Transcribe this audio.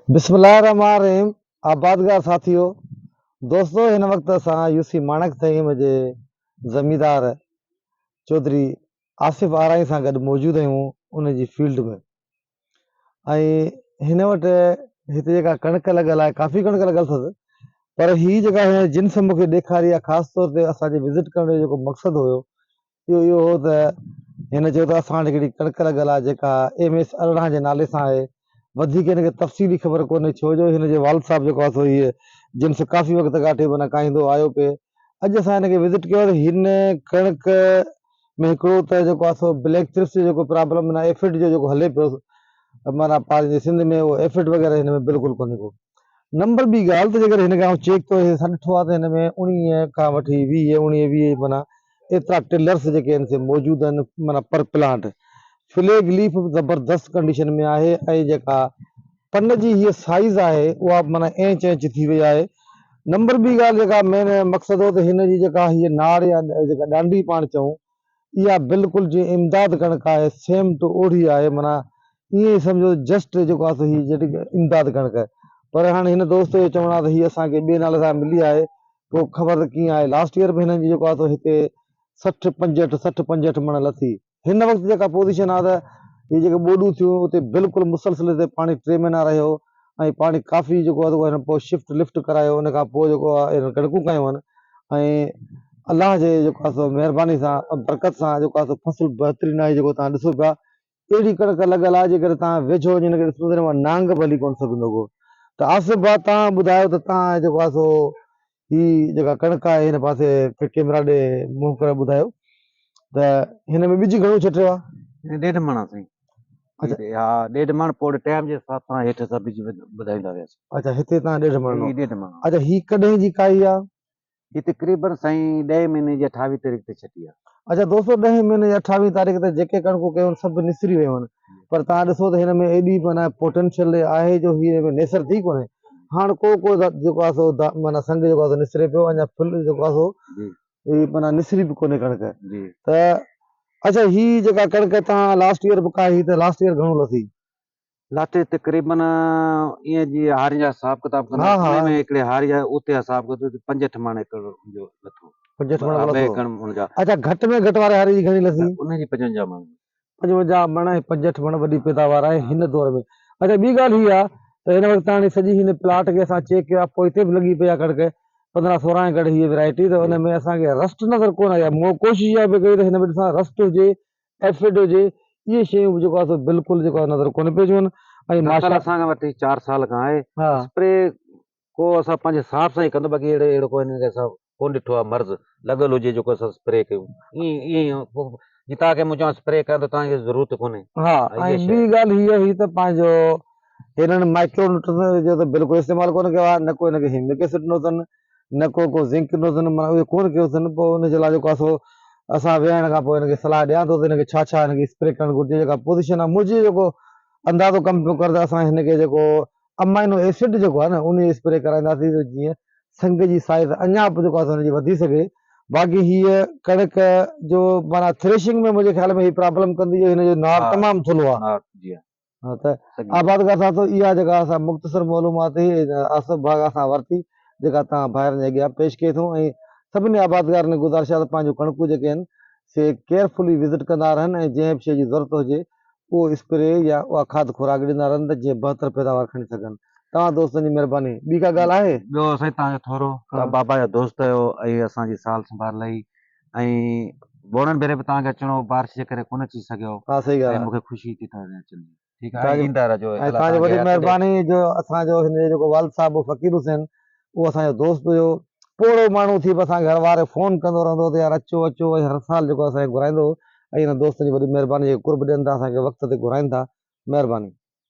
बिस्मिल्लाहिर्रहमानिर्रहीम। आबादगार साथियों, दोस्तों हिन वक्त असां यूसी माणक तईम जे ज़मींदार चौधरी आसिफ आराई सां गॾु मौजूद आहियूं उन जी फील्ड में। ऐं हिन वटि हिते जेका कणिक लॻल आहे, काफ़ी कणिक लॻल अथसि, पर ही जेका हिन जिन्स मूंखे ॾेखारी आहे, ख़ासि तौर ते असांजे विज़िट करण जो जेको मक़सदु हुयो इहो हो त हिन चयो त असां वटि हिकिड़ी कणिक लॻल आहे जेका MS 18 जे नाले सां आहे। वधीक हिनखे तफ़सीली ख़बर कोन्हे, छो जो हिन जे वाल साहब जेको आहे सो हीअ जिन्स काफ़ी वक़्त खां माना काईंदो आयो पिए। अॼु असां हिनखे विज़िट कयो त हिन कणिक में हिकिड़ो त जेको आहे सो ब्लैक थ्रिप्स जो जेको प्रॉब्लम माना एफिड जो जेको हले पियो, माना पंहिंजे सिंध में उहो एफिड वग़ैरह हिन में बिल्कुलु कोन्हे को। नंबर ॿी ॻाल्हि त जेकर हिनखे आउं चेक थो असां ॾिठो आहे त हिन में 19 खां वठी 20 माना एतिरा टिलर्स जेके आहिनि से मौजूदु आहिनि, माना पर प्लांट फ्लैग लीफ ज़बरदस्त कंडीशन में आहे। ऐं जेका पन जी हीअ साइज़ आहे उहा माना इंच थी वई आहे। नंबर ॿी ॻाल्हि जेका मेन मक़सदु हो त हिन जी जेका हीअ नाड़ या जेका ॾांडी पाण चऊं, इहा बिल्कुलु जीअं इमदाद कणिक आहे, सेम टू ओढ़ी आहे। माना ईअं ई सम्झो जस्ट जेको आहे हीअ जेकी इमदाद कणिक आहे। पर हाणे हिन दोस्त जो चवणु आहे त हीअ असांखे ॿिए नाले सां मिली आहे, पोइ ख़बर कीअं आहे। लास्ट ईयर में हिननि जी जेको आहे सो हिते 60-65 मण लथी। हिन वक़्तु जेका पोज़ीशन आहे त हीअ जेके ॿोॾूं थियूं उते बिल्कुलु मुसलसिल ते पाणी 3 महीना रहियो ऐं पाणी काफ़ी जेको आहे हिन पोइ शिफ्ट लिफ्ट करायो, उन खां पोइ जेको आहे हिन कणिकूं कयूं आहिनि। ऐं अलाह जे जेको आहे सो महिरबानी सां बरकत सां जेको आहे सो फसल बहितरीनु आहे। जेको तव्हां ॾिसो पिया अहिड़ी कणिक लॻल आहे, जेकर तव्हां वेझो वञी हिनखे ॾिसो त नांग बि हली कोन सघंदो को। त आसिफ भाउ, तव्हां ॿुधायो त तव्हां जेको आहे सो ही जेका कणिक आहे हिन पासे कैमरा ॾे मुंहुं करे ॿुधायो त हिन में ॿिज घणो छटियो आहे? 1.5 मण साईं। अच्छा, हा, 1.5 मण पोइ टाइम जे हिसाब सां हेठि सभु ॿिज ॿुधाईंदा वियासीं। अच्छा, हिते तव्हां 1.5 मण। 1.5 मण। अच्छा, ही कॾहिं जी काई आहे? ये तकरीबन साईं 10 महीने जी 28 तारीख़ ते छटी आहे। अच्छा दोस्तों, 10 महीने जी 28 तारीख़ ते जेके कणिकूं कयूं सभु निसरी वियूं आहिनि। पर तव्हां ॾिसो त हिन में एॾी माना पोटेंशियल आहे जो हीअ नेसर थी कोन्हे। हाणे को जेको आहे सो माना संग जेको आहे सो निसरे पियो, अञा फुल जेको आहे सो माना निसरी बि कोन्हे कणिक त। अच्छा, ही जेका कणिक तव्हां लास्ट ईयर बि काई त लास्ट ईयर घणो लथी? लास्ट तकरीबन ईअं जीअं हारी जा हिसाब किताब कंदा उन में हिकिड़े हारी आहे उते हिसाब कयो 5-8 मण एकड़ जो लथो। 5 मण लथो। अच्छा, घटि में घटि वारे हारी जी घणी लथी? उनजी 55 मण। 55 मण ऐं 65 मण वॾी पैदावार आहे हिन दौर में। अच्छा, ॿी ॻाल्हि हीअ आहे त हिन वक़्तु हाणे सॼी हिन प्लाट खे असां चेक कयो आहे, पोइ हिते बि लॻी पई आहे कणिक 15-16 एकड़ हीअ वैरायटी। त हुन में असांखे रस्ट नज़र कोन आई आहे। मूं कोशिशि इहा बि कई त हिन में ॾिसां रस्ट हुजे, एफिड हुजे, इहे शयूं जेको आहे सो बिल्कुलु जेको आहे नज़र कोन पियो अचनि। ऐं माशाल्लाह असांखे वटि 4 साल खां आहे। स्प्रे को असां पंहिंजे हिसाब सां ई कंदो, बाक़ी अहिड़ो कोई हिनखे असां कोन ॾिठो आहे मर्ज़ लॻल हुजे जेको असां स्प्रे कयूं। ईअं जीअं तव्हांखे मूं चवां स्प्रे कयां त तव्हांखे ज़रूरत कोन्हे। हा, ऐं ॿी ॻाल्हि हीअ हुई त पंहिंजो हिननि माइक्रो जो त बिल्कुलु इस्तेमालु कोन कयो आहे, न को हिनखे हिमिक एसिड ॾिनो अथनि, न को ज़िंक ॾिनो अथनि, माना उहे कोन कयो अथनि। पोइ हुनजे लाइ जेको आहे सो असां वेहण खां पोइ हिनखे सलाह ॾियां थो त हिनखे छा छा हिनखे स्प्रे करणु घुरिजे। जेका पोज़ीशन आहे मुंहिंजी जेको अंदाज़ो कमु पियो करे त असां हिनखे जेको अमाइनो एसिड जेको आहे न उन स्प्रे कराईंदासीं त जीअं संग जी साइज़ अञा बि जेको आहे हुनजी वधी सघे। बाक़ी हीअ कणिक जो माना थ्रेशिंग में मुंहिंजे ख्याल में हीअ प्रॉब्लम कंदी, जो हिनजो नार तमामु थुल्हो आहे। हा, त आबादगार सां इहा जेका असां मुख़्तसर मालूमात आसिफ भाउ सां वरिती, जेका तव्हां ॿाहिरि जे अॻियां पेश कई अथऊं। ऐं सभिनी आबादगार ने गुज़ारिश आहे त पंहिंजो कणिकूं जेके आहिनि से केयरफुली विज़िट कंदा रहनि ऐं जंहिं बि शइ जी ज़रूरत हुजे उहो स्प्रे या उहा खाद खुराक ॾींदा रहनि त जीअं बहितर पैदावार खणी सघनि। तव्हां दोस्तनि जी महिरबानी। ॿी का ॻाल्हि आहे? ॿियो साईं तव्हांजो थोरो बाबा जो दोस्त हुयो ऐं असांजी साल संभाल लही ऐं बोड़नि भेरे बि तव्हांखे अचिणो, बारिश जे करे कोन अची सघियो। हा, सही ॻाल्हि आहे। मूंखे ख़ुशी थी तव्हां अचनि। ठीकु आहे, ईंदा रहिजो। तव्हांजी वॾी महिरबानी। जो असांजो हिन जेको वाल साहब फ़कीर हुसैन, उहो असांजो दोस्त हुयो, पोड़ो माण्हू थी बि असांखे हर वार फ़ोन कंदो रहंदो त यार अचो अचो, ऐं हर साल जेको असांखे घुराईंदो। ऐं हिन दोस्त जी वॾी महिरबानी, कुर्ब ॾियनि था असांखे वक़्त ते घुराइनि था। महिरबानी।